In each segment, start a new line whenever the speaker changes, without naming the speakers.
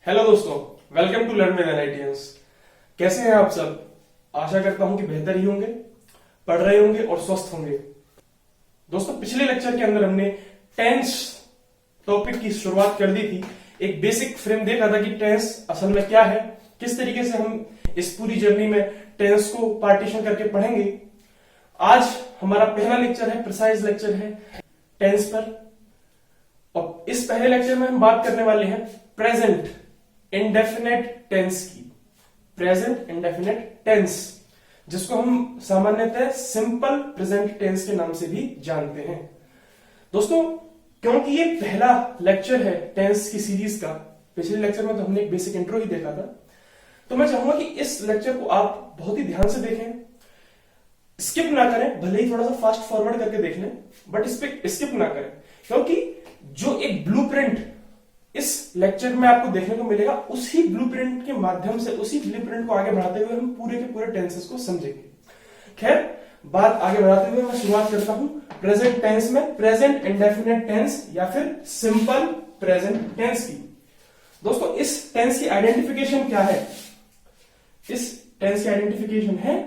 Hello दोस्तों, welcome to learn with एनआईटीएंस। कैसे हैं आप सब? आशा करता हूं कि बेहतर ही होंगे, पढ़ रहे होंगे और स्वस्थ होंगे। दोस्तों, पिछले लेक्चर के अंदर हमने टेंस टॉपिक की शुरुआत कर दी थी। एक बेसिक फ्रेम देखा था कि टेंस असल में क्या है, किस तरीके से हम इस पूरी जर्नी में टेंस को पार्टीशन करके पढ़ेंगे। आज हमारा पहला लेक्चर है, प्रिसाइज लेक्चर है टेंस पर। और इस पहले लेक्चर में हम बात करने वाले हैं प्रेजेंट इंडेफिनेट टेंस की। प्रेजेंट इंडेफिनेट टेंस, जिसको हम सामान्यतः सिंपल प्रेजेंट टेंस के नाम से भी जानते हैं। दोस्तों, क्योंकि ये पहला लेक्चर है टेंस की सीरीज का, पिछले लेक्चर में तो हमने एक बेसिक इंट्रो ही देखा था, तो मैं चाहूंगा कि इस लेक्चर को आप बहुत ही ध्यान से देखें, स्किप ना करें। भले ही थोड़ा सा फास्ट फॉरवर्ड करके देख लें, बट इस पे स्किप ना करें, क्योंकि जो एक ब्लूप्रिंट इस लेक्चर में आपको देखने को मिलेगा, उसी ब्लूप्रिंट के माध्यम से, उसी ब्लूप्रिंट को आगे बढ़ाते हुए हम पूरे के पूरे टेंसेस को समझेंगे। खैर, बात आगे बढ़ाते हुए मैं शुरुआत करता हूं प्रेजेंट टेंस में, प्रेजेंट इंडेफिनेट टेंस या फिर सिंपल प्रेजेंट टेंस की। दोस्तों, इस टेंस की आइडेंटिफिकेशन क्या है? इस टेंस की आइडेंटिफिकेशन है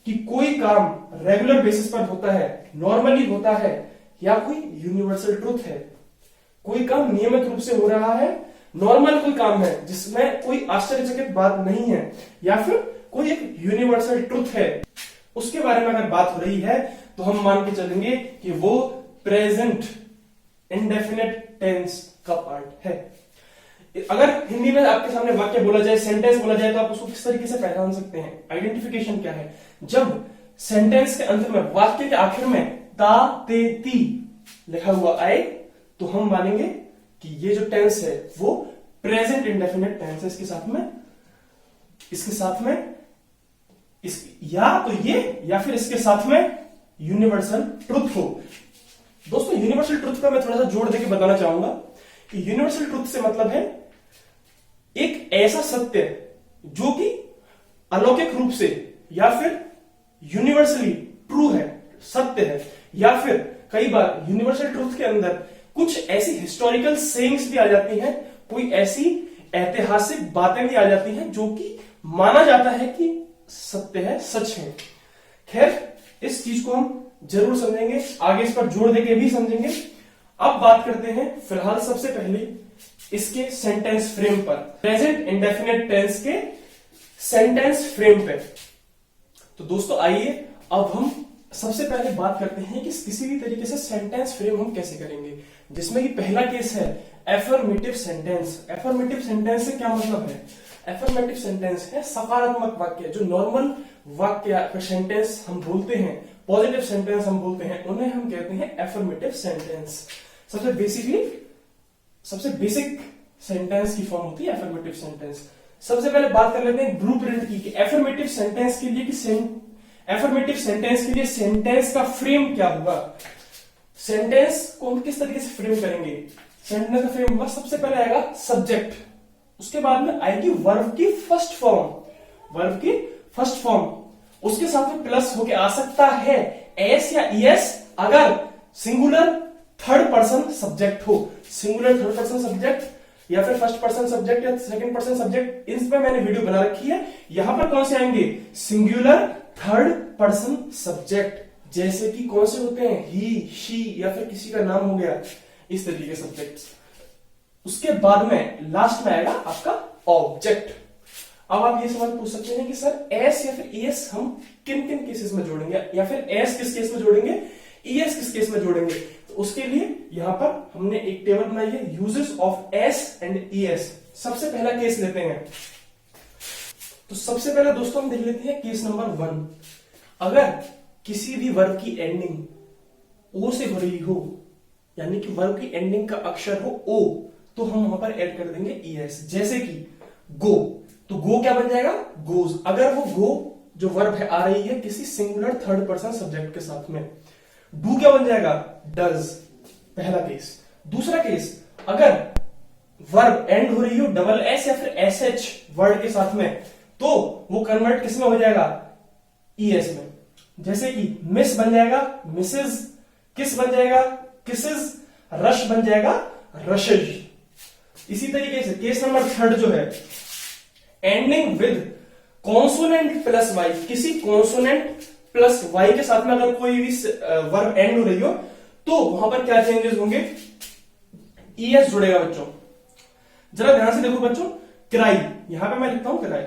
कि कोई काम रेगुलर बेसिस पर होता है, नॉर्मली होता है, या कोई यूनिवर्सल ट्रूथ है। कोई काम नियमित रूप से हो रहा है, नॉर्मल कोई काम है जिसमें कोई आश्चर्यचकित बात नहीं है, या फिर कोई एक यूनिवर्सल ट्रूथ है, उसके बारे में अगर बात हो रही है तो हम मान के चलेंगे कि वो प्रेजेंट इंडेफिनेट टेंस का पार्ट है। अगर हिंदी में आपके सामने वाक्य बोला जाए, सेंटेंस बोला जाए, तो आप उसको किस तरीके से पहचान सकते हैं? आइडेंटिफिकेशन क्या है? जब सेंटेंस के अंत में, वाक्य के आखिर में ता ते ती लिखा हुआ आए, तो हम मानेंगे कि ये जो टेंस है वो प्रेजेंट इंडेफिनेट टेंस है। इसके साथ में या तो ये, या फिर इसके साथ में यूनिवर्सल ट्रुथ हो। दोस्तों, यूनिवर्सल ट्रुथ का मैं थोड़ा सा जोड़ देके बताना चाहूंगा कि यूनिवर्सल ट्रुथ से मतलब है एक ऐसा सत्य जो कि अलौकिक रूप से या फिर यूनिवर्सली ट्रू है, सत्य है, या फिर कई बार यूनिवर्सल ट्रूथ के अंदर कुछ ऐसी हिस्टोरिकल सेइंग्स भी आ जाती हैं, कोई ऐसी ऐतिहासिक बातें भी आ जाती हैं जो कि माना जाता है कि सत्य है, सच है। खैर, इस चीज को हम जरूर समझेंगे, आगे इस पर जोर देके भी समझेंगे। अब बात करते हैं फिलहाल सबसे पहले इसके सेंटेंस फ्रेम पर, प्रेजेंट इंडेफिनेट टेंस के सेंटेंस फ्रेम पे। तो दोस्तों, आइए अब हम सबसे पहले बात करते हैं कि किसी भी तरीके से सेंटेंस फ्रेम हम कैसे करेंगे, जिसमें कि पहला केस है एफर्मेटिव सेंटेंस। एफर्मेटिव सेंटेंस से क्या मतलब है? एफर्मेटिव सेंटेंस है सकारात्मक वाक्य। जो नॉर्मल वाक्य सेंटेंस हम बोलते हैं, पॉजिटिव सेंटेंस हम बोलते हैं, उन्हें हम कहते हैं एफर्मेटिव सेंटेंस। सबसे बेसिक सेंटेंस की फॉर्म होती है एफर्मेटिव सेंटेंस। सबसे पहले बात कर लेते हैं ब्लूप्रिंट की, एफर्मेटिव सेंटेंस के लिए एफर्मेटिव सेंटेंस के लिए सेंटेंस का फ्रेम क्या होगा, सेंटेंस को हम किस तरीके से फ्रेम करेंगे। सेंटेंस का फ्रेम होगा, सबसे पहले आएगा सब्जेक्ट, उसके बाद में आएगी वर्ब की फर्स्ट फॉर्म, उसके साथ में प्लस होके आ सकता है एस या ईएस अगर सिंगुलर थर्ड पर्सन सब्जेक्ट हो। सिंगुलर थर्ड पर्सन सब्जेक्ट या फिर फर्स्ट पर्सन सब्जेक्ट या सेकंड पर्सन सब्जेक्ट, इन पे मैंने वीडियो बना रखी है। यहां पर कौन से आएंगे? सिंगुलर थर्ड पर्सन सब्जेक्ट, जैसे कि कौन से होते हैं? ही, शी, या फिर किसी का नाम हो गया, इस तरीके के सब्जेक्ट्स। उसके बाद में लास्ट में आएगा आपका ऑब्जेक्ट। अब आप ये सवाल पूछ सकते हैं कि सर एस या फिर ईएस हम किन किन केसेस में जोड़ेंगे, या फिर एस किस केस में जोड़ेंगे, ईएस किस केस में जोड़ेंगे? तो उसके लिए यहां पर हमने एक टेबल बनाई है, uses of s and es. सबसे पहला केस लेते हैं, तो सबसे पहले दोस्तों हम देख लेते हैं केस नंबर 1। अगर किसी भी वर्ब की एंडिंग ओ से हो रही हो, यानी कि वर्ब की एंडिंग का अक्षर हो ओ, तो हम वहां पर ऐड कर देंगे ईएस। जैसे कि गो, तो गो क्या बन जाएगा? गोज। अगर वो गो जो वर्ब है आ रही है किसी सिंगुलर थर्ड पर्सन सब्जेक्ट के साथ में, डू क्या बन जाएगा? डज। पहला केस। दूसरा केस, अगर वर्ब एंड हो रही हो डबल एस या फिर एस एच वर्ड के साथ में, तो वो कन्वर्ट किस में हो जाएगा? ईएस में। जैसे कि मिस बन जाएगा मिसेज, किस बन जाएगा? किसेज, रश बन जाएगा रशेज। इसी तरीके से केस नंबर थर्ड जो है, ending with consonant plus y, किसी कॉन्सोनेंट प्लस वाई के साथ में अगर कोई भी वर्ब एंड हो रही हो तो वहां पर क्या चेंजेस होंगे, ईएस जुड़ेगा बच्चों। जरा ध्यान से देखो बच्चों, क्राई, यहां पे मैं लिखता हूं क्राई,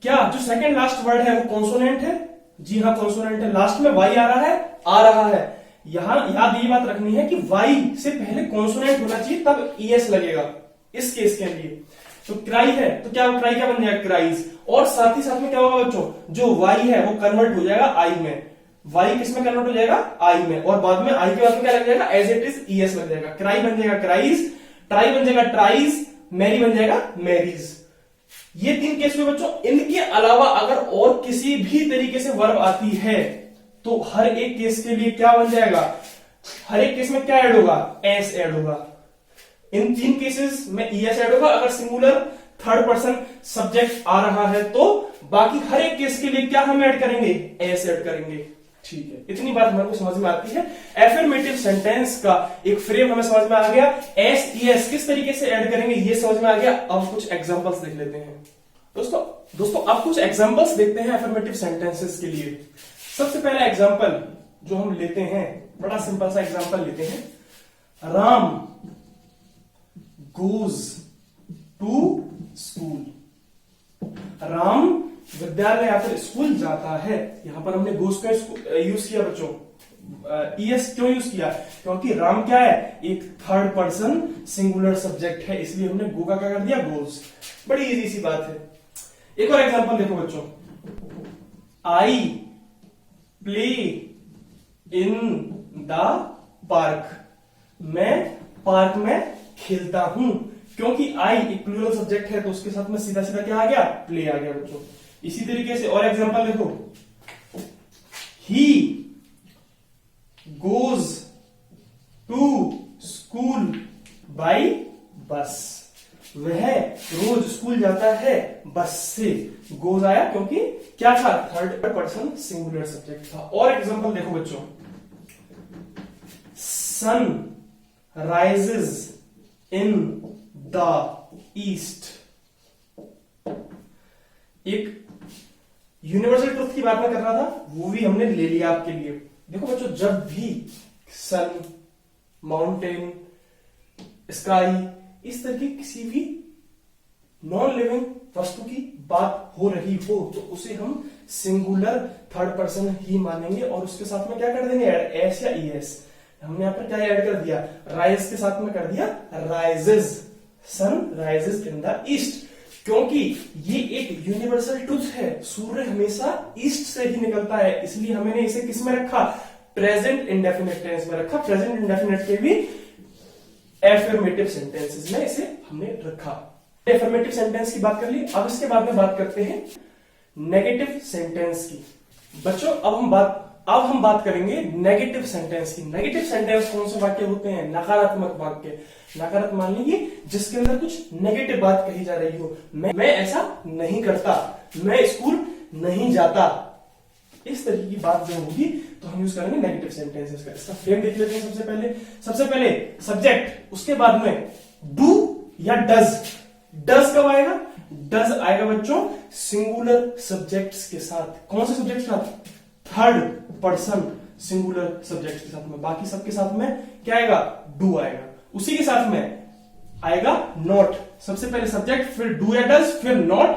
क्या जो सेकंड लास्ट वर्ड है वो कॉन्सोनेंट है? जी हाँ कॉन्सोनेंट है। लास्ट में वाई आ रहा है। यहां याद ये बात रखनी है कि वाई से पहले कॉन्सोनेंट होना चाहिए तब ईएस लगेगा इस केस के लिए। तो क्राई है तो क्या क्राई क्या बन जाएगा, क्राइज। और साथ ही साथ में क्या होगा बच्चों, जो वाई है वो कन्वर्ट हो जाएगा आई में। वाई किस में कन्वर्ट हो जाएगा, आई में, और बाद में आई के बाद में क्या लग जाएगा, एज इट इज ईएस लग जाएगा। क्राई बन जाएगा क्राइज, ट्राई बन जाएगा ट्राइज, मैरी बन जाएगा मैरीज। ये तीन केस में बच्चों, इनके अलावा अगर और किसी भी तरीके से वर्ब आती है तो हर एक केस के लिए क्या बन जाएगा, हर एक केस में क्या ऐड होगा, एस ऐड होगा। इन तीन केसेस में ईएस ऐड होगा अगर सिंगुलर थर्ड पर्सन सब्जेक्ट आ रहा है तो। बाकी हर एक केस के लिए क्या हम ऐड करेंगे, एस ऐड करेंगे। ठीक है, इतनी बात हमारे को समझ में आती है। एफर्मेटिव सेंटेंस का एक फ्रेम हमें समझ में आ गया, एस ईएस किस तरीके से ऐड करेंगे ये समझ में आ गया। अब कुछ एग्जांपल्स देख लेते हैं दोस्तों अब कुछ एग्जांपल्स देखते हैं एफर्मेटिव सेंटेंसेस के लिए। सबसे पहला एग्जांपल जो हम लेते हैं, बड़ा सिंपल सा एग्जांपल लेते हैं, Ram goes to school. Ram विद्यालय या फिर स्कूल जाता है। यहां पर हमने गोज का यूज किया बच्चों, ईएस क्यों यूज किया, क्योंकि राम क्या है, एक थर्ड पर्सन सिंगुलर सब्जेक्ट है, इसलिए हमने गो का क्या कर दिया, गोज। बड़ी इजी सी बात है। एक और एग्जांपल देखो बच्चों, I play in the park. मैं पार्क में खेलता हूं। क्योंकि आई एक प्लूरल सब्जेक्ट है तो उसके साथ में सीधा सीधा क्या आ गया, प्ले आ गया बच्चों। इसी तरीके से और एग्जांपल देखो, he goes to school by bus. वह रोज स्कूल जाता है बस से। गोज आया क्योंकि क्या था, थर्ड पर्सन सिंगुलर सब्जेक्ट था। और एग्जांपल देखो बच्चों, sun rises in the east. एक यूनिवर्सल ट्रुथ की बात मैं कर रहा था, वो भी हमने ले लिया आपके लिए। देखो बच्चों, जब भी सन, माउंटेन, स्काई, इस तरह की किसी भी नॉन लिविंग वस्तु की बात हो रही हो तो उसे हम सिंगुलर थर्ड पर्सन ही मानेंगे और उसके साथ में क्या कर देंगे, एस या ईएस। हमने यहां पर क्या ऐड कर दिया, राइज के साथ में कर दिया rises. Sun rises in the east, क्योंकि ये एक यूनिवर्सल ट्रुथ है, सूर्य हमेशा ईस्ट से ही निकलता है, इसलिए हमने इसे किस में रखा, प्रेजेंट इंडेफिनिट टेंस में रखा। प्रेजेंट इंडेफिनिट के भी एफर्मेटिव सेंटेंसेस में इसे हमने रखा। एफर्मेटिव सेंटेंस की बात कर ली। अब इसके बाद में बात करते हैं नेगेटिव सेंटेंस की। बच्चों अब हम बात करेंगे नेगेटिव सेंटेंस की। नेगेटिव सेंटेंस कौन से वाक्य होते हैं, नकारात्मक वाक्य। नकारात्मक मान लीजिए जिसके अंदर कुछ नेगेटिव बात कही जा रही हो, मैं ऐसा नहीं करता, मैं स्कूल नहीं जाता, इस तरह की बात जो होगी तो हम यूज करेंगे नेगेटिव सेंटेंसेस का। इसका फ्रेम देख लेते हैं। सबसे पहले सब्जेक्ट, उसके बाद में डू या डज। डज कब आएगा, डज आएगा बच्चों सिंगुलर सब्जेक्ट्स के साथ। कौन से सब्जेक्ट के साथ, थर्ड पर्सन सिंगुलर सब्जेक्ट के साथ में। बाकी सबके साथ में क्या आएगा, डू आएगा। उसी के साथ में आएगा नॉट। सबसे पहले सब्जेक्ट, फिर डू या डज, फिर नॉट,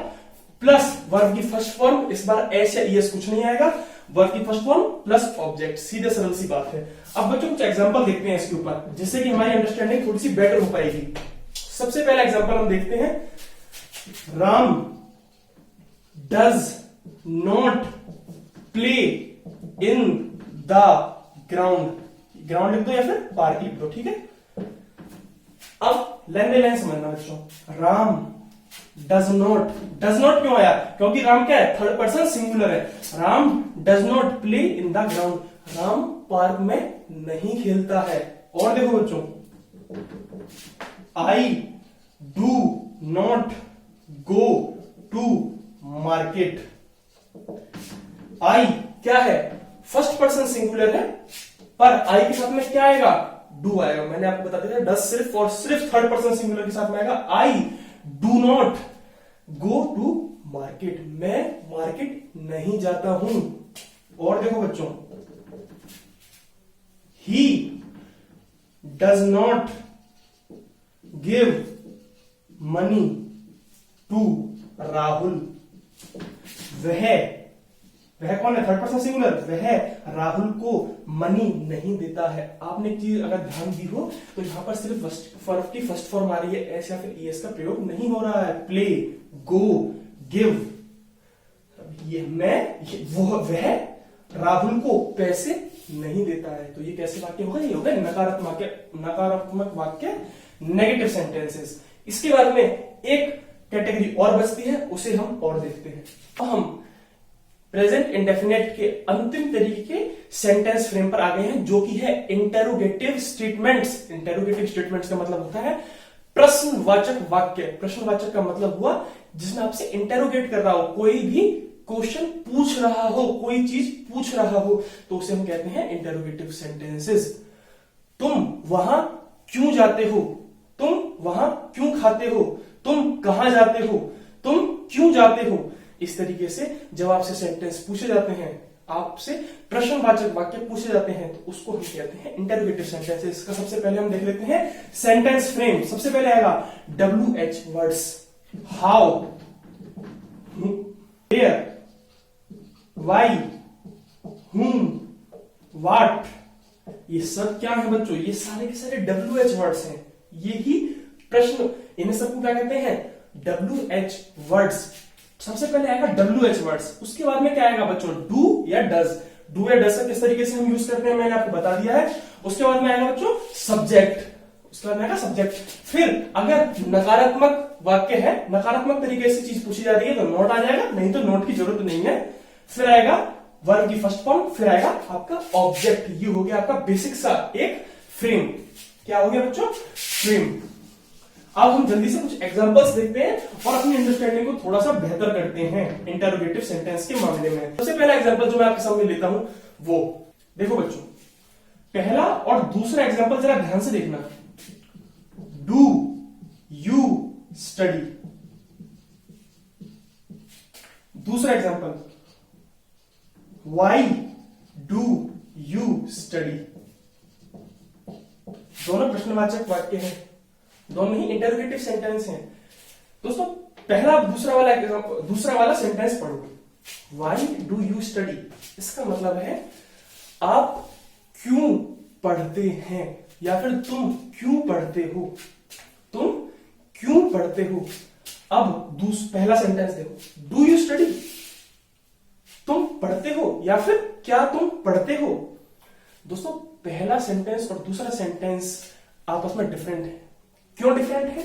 प्लस वर्ब की फर्स्ट फॉर्म। इस बार एस या ईएस कुछ नहीं आएगा, वर्ब की फर्स्ट फॉर्म प्लस ऑब्जेक्ट। सीधे सरल सी बात है। अब बच्चों कुछ एग्जांपल देखते हैं इसके ऊपर, जिससे कि हमारी अंडरस्टैंडिंग थोड़ी सी बेटर हो पाएगी। सबसे पहला एग्जांपल हम देखते हैं, Ram does not play in the ground. Ground लिख दो या फिर पार्क लिख दो, ठीक है। अब लाइन बाय लाइन समझना बच्चों, राम डज नॉट क्यों आया, क्योंकि राम क्या है, थर्ड पर्सन सिंगुलर है। Ram does not play in the ground, Ram park में नहीं खेलता है। और देखो बच्चों, I do not go to market. I क्या है, फर्स्ट पर्सन सिंगुलर है, पर आई के साथ में क्या आएगा, डू आएगा। मैंने आपको बता दिया डज सिर्फ और सिर्फ थर्ड पर्सन सिंगुलर के साथ में आएगा। I do not go to market, मैं मार्केट नहीं जाता हूं। और देखो बच्चों, he does not give money to Rahul, वह कौन है, थर्ड पर्सन सिंगुलर, वह राहुल को मनी नहीं देता है। आपने एक चीज अगर ध्यान दी हो तो यहां पर सिर्फ वर्ब की फर्स्ट फॉर्म आ रही है, एस या फिर ईएस का प्रयोग नहीं हो रहा है। प्ले, गो, गिव, वह राहुल को पैसे नहीं देता है। तो ये कैसे वाक्य होगा, ये होगा नकारात्मक वाक्य, नेगेटिव सेंटेंसेस। इसके बाद में एक कैटेगरी और बचती है, उसे हम और देखते हैं। तो हम प्रेजेंट इंडेफिनेट के अंतिम तरीके के सेंटेंस फ्रेम पर आ गए हैं, जो कि है इंटेरोगेटिव स्टेटमेंट्स। इंटेरोगेटिव स्टेटमेंट्स का मतलब होता है प्रश्नवाचक वाक्य। प्रश्नवाचक का मतलब हुआ जिसमें आपसे इंटेरोगेट कर रहा हो, कोई भी क्वेश्चन पूछ रहा हो, कोई चीज पूछ रहा हो, तो उसे हम कहते हैं इंटेरोगेटिव सेंटेंसेस। तुम वहां क्यों जाते हो, तुम वहां क्यों खाते हो, तुम कहां जाते हो, तुम क्यों जाते हो। इस तरीके से जब आपसे सेंटेंस पूछे जाते हैं, आपसे प्रश्नवाचक वाक्य पूछे जाते हैं, तो उसको हम कहते हैं इंटेरोगेटिव सेंटेंसेस। इसका सबसे पहले हम देख लेते हैं सेंटेंस फ्रेम। सबसे पहले आएगा WH words, how, where, why, whom, what। ये सब क्या है बच्चों, ये सारे के सारे WH वर्ड्स हैं। ये ही प्रश्न, इन्हें सबको क्या कहते हैं, WH वर्ड्स। सबसे पहले आएगा WH वर्ड्स, उसके बाद में क्या आएगा बच्चों, डू या डज। डू या डज का किस तरीके से हम यूज करते हैं मैंने आपको बता दिया है। उसके बाद में आएगा बच्चों सब्जेक्ट, उसके बाद में आएगा सब्जेक्ट। फिर अगर नकारात्मक वाक्य है, नकारात्मक तरीके से चीज पूछी जा रही है, तो नोट आ जाएगा, नहीं तो नोट की जरूरत नहीं है। फिर आएगा वर्ब की फर्स्ट फॉर्म, फिर आएगा आपका ऑब्जेक्ट। ये हो गया आपका बेसिक सा एक फ्रेम। क्या हो गया बच्चों, फ्रेम। अब हम जल्दी से कुछ एग्जांपल्स देखते हैं और अपनी अंडरस्टैंडिंग को थोड़ा सा बेहतर करते हैं इंटरोगेटिव सेंटेंस के मामले में। सबसे पहला एग्जांपल जो मैं आपके सामने लेता हूं वो देखो बच्चों, पहला और दूसरा एग्जांपल जरा ध्यान से देखना। डू यू स्टडी, दूसरा example why do you study. दोनों प्रश्नवाचक वाक्य हैं, दोनों ही इंटरोगेटिव सेंटेंस हैं। दोस्तों पहला दूसरा वाला सेंटेंस पढ़ो, व्हाई डू यू स्टडी। इसका मतलब है आप क्यों पढ़ते हैं, या फिर तुम क्यों पढ़ते हो, तुम क्यों पढ़ते हो। अब पहला सेंटेंस देखो, डू यू स्टडी, तुम पढ़ते हो या फिर क्या तुम पढ़ते हो। दोस्तों पहला सेंटेंस और दूसरा सेंटेंस आपस में डिफरेंट है। क्यों डिफरेंट है,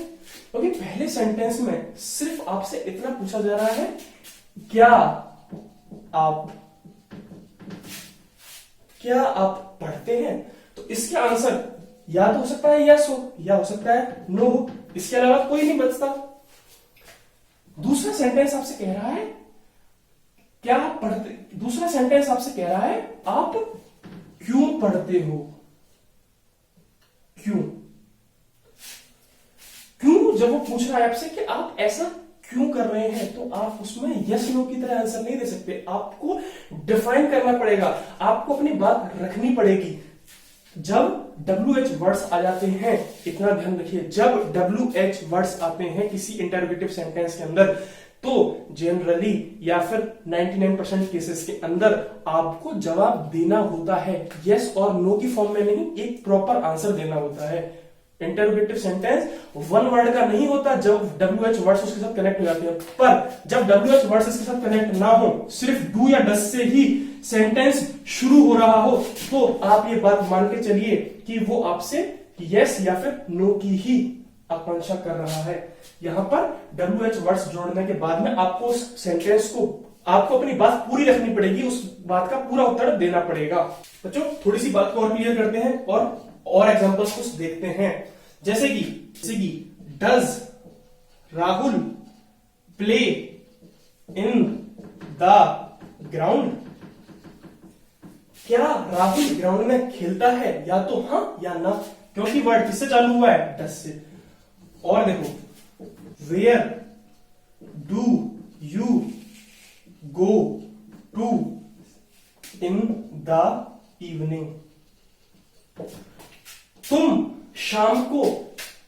क्योंकि पहले सेंटेंस में सिर्फ आपसे इतना पूछा जा रहा है, क्या आप पढ़ते हैं। तो इसका आंसर या तो हो सकता है यस हो, या हो सकता है नो हो, इसके अलावा कोई नहीं बचता। दूसरा सेंटेंस आपसे कह रहा है क्या आप पढ़ते, दूसरा सेंटेंस आपसे कह रहा है आप क्यों पढ़ते हो। क्यों जब वो पूछ रहा है आपसे कि आप ऐसा क्यों कर रहे हैं, तो आप उसमें यस नो की तरह आंसर नहीं दे सकते। आपको डिफाइन करना पड़ेगा, आपको अपनी बात रखनी पड़ेगी। जब WH वर्ड्स आ जाते हैं, इतना ध्यान रखिए, जब WH वर्ड्स आते हैं किसी इंटरोगेटिव सेंटेंस के अंदर, तो जनरली या फिर 99% केसेस के अंदर आपको जवाब देना होता है, यस और नो की फॉर्म में नहीं, एक प्रॉपर आंसर देना होता है। इंटरोगेटिव सेंटेंस वन वर्ड का नहीं होता जब WH वर्ड्स उसके साथ कनेक्ट हो जाते हैं, पर जब WH वर्ड्स इसके साथ कनेक्ट ना हो, सिर्फ डू या डज से ही सेंटेंस शुरू हो रहा हो, तो आप ये बात मान के चलिए कि वो आपसे यस या फिर नो की ही आकांक्षा कर रहा है। यहां पर WH वर्ड्स जोड़ने के बाद में आपको उस सेंटेंस को, आपको अपनी बात पूरी रखनी पड़ेगी, उस बात का पूरा उत्तर देना पड़ेगा। बच्चों थोड़ी सी बात को और क्लियर करते हैं और एग्जांपल्स कुछ देखते हैं। जैसे कि does Rahul play in the ground. क्या राहुल ग्राउंड में खेलता है, या तो हाँ या ना। क्योंकि वर्ड किससे चालू हुआ है? डज से। और देखो, where do you go to in the evening? तुम शाम को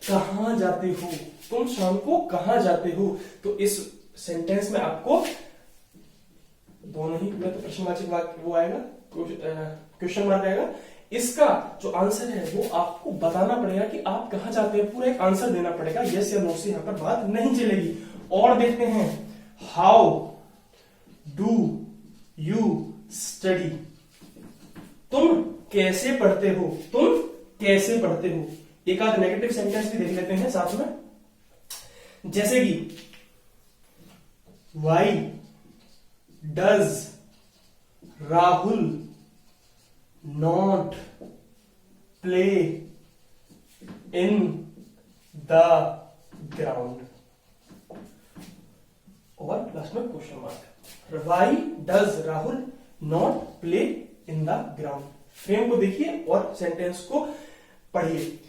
कहां जाते हो? तुम शाम को कहां जाते हो? तो इस सेंटेंस में आपको दोनों ही तो प्रश्नवाचक वाक्य वो आएगा, क्वेश्चन मार्क आएगा। इसका जो आंसर है वो आपको बताना पड़ेगा कि आप कहां जाते हैं, पूरा एक आंसर देना पड़ेगा। यस या नो से यहां पर बात नहीं चलेगी। और देखते हैं, हाउ डू यू स्टडी? तुम कैसे पढ़ते हो? तुम कैसे पढ़ते हो? एक आध नेगेटिव सेंटेंस भी देख लेते हैं साथ में, जैसे कि why does Rahul not play in the ground? और लास्ट में question mark, why does Rahul not play in the ground? Frame को देखिए और सेंटेंस को पढ़िए।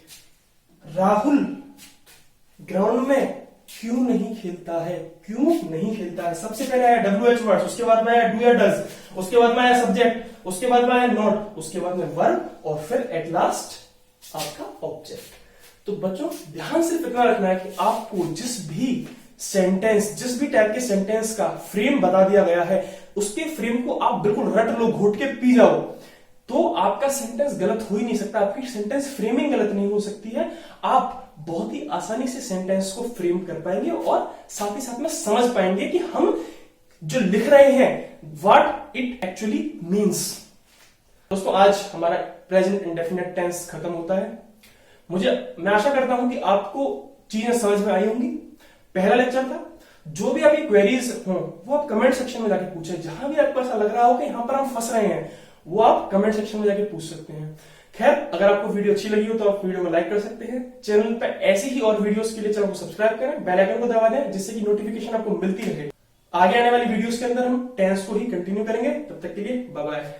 राहुल ग्राउंड में क्यों नहीं खेलता है? क्यों नहीं खेलता है? सबसे पहले आया WH वर्ड, उसके बाद में आया डू या डज, उसके बाद में आया सब्जेक्ट, उसके बाद में आया नॉट, उसके बाद में वर्ब, और फिर एट लास्ट आपका ऑब्जेक्ट। तो बच्चों ध्यान से इतना रखना है कि आपको जिस भी सेंटेंस, जिस भी टाइप के सेंटेंस का फ्रेम बता दिया गया है, उसके फ्रेम को आप बिल्कुल रट लो, घोट के पी जाओ, तो आपका सेंटेंस गलत हो ही नहीं सकता। आपकी सेंटेंस फ्रेमिंग गलत नहीं हो सकती है। आप बहुत ही आसानी से सेंटेंस को फ्रेम कर पाएंगे और साथ ही साथ में समझ पाएंगे कि हम जो लिख रहे हैं व्हाट इट एक्चुअली मीन्स। दोस्तों आज हमारा प्रेजेंट इंडेफिनिट टेंस खत्म होता है। मैं आशा करता हूं कि आपको चीजें समझ में आई होंगी। पहला लेक्चर था, जो भी आपकी क्वेरीज हो वो आप कमेंट सेक्शन में जाके पूछें। जहां भी आपको ऐसा लग रहा हो कि यहां पर हम फंस रहे हैं, वो आप कमेंट सेक्शन में जाके पूछ सकते हैं। खैर, अगर आपको वीडियो अच्छी लगी हो तो आप वीडियो को लाइक कर सकते हैं। चैनल पे ऐसी ही और वीडियोस के लिए चैनल को सब्सक्राइब करें, बेल आइकन को दबा दें, जिससे कि नोटिफिकेशन आपको मिलती रहे। आगे आने वाली वीडियोस के अंदर हम टेंस को ही कंटिन्यू करेंगे। तब तक के लिए बाय बाय।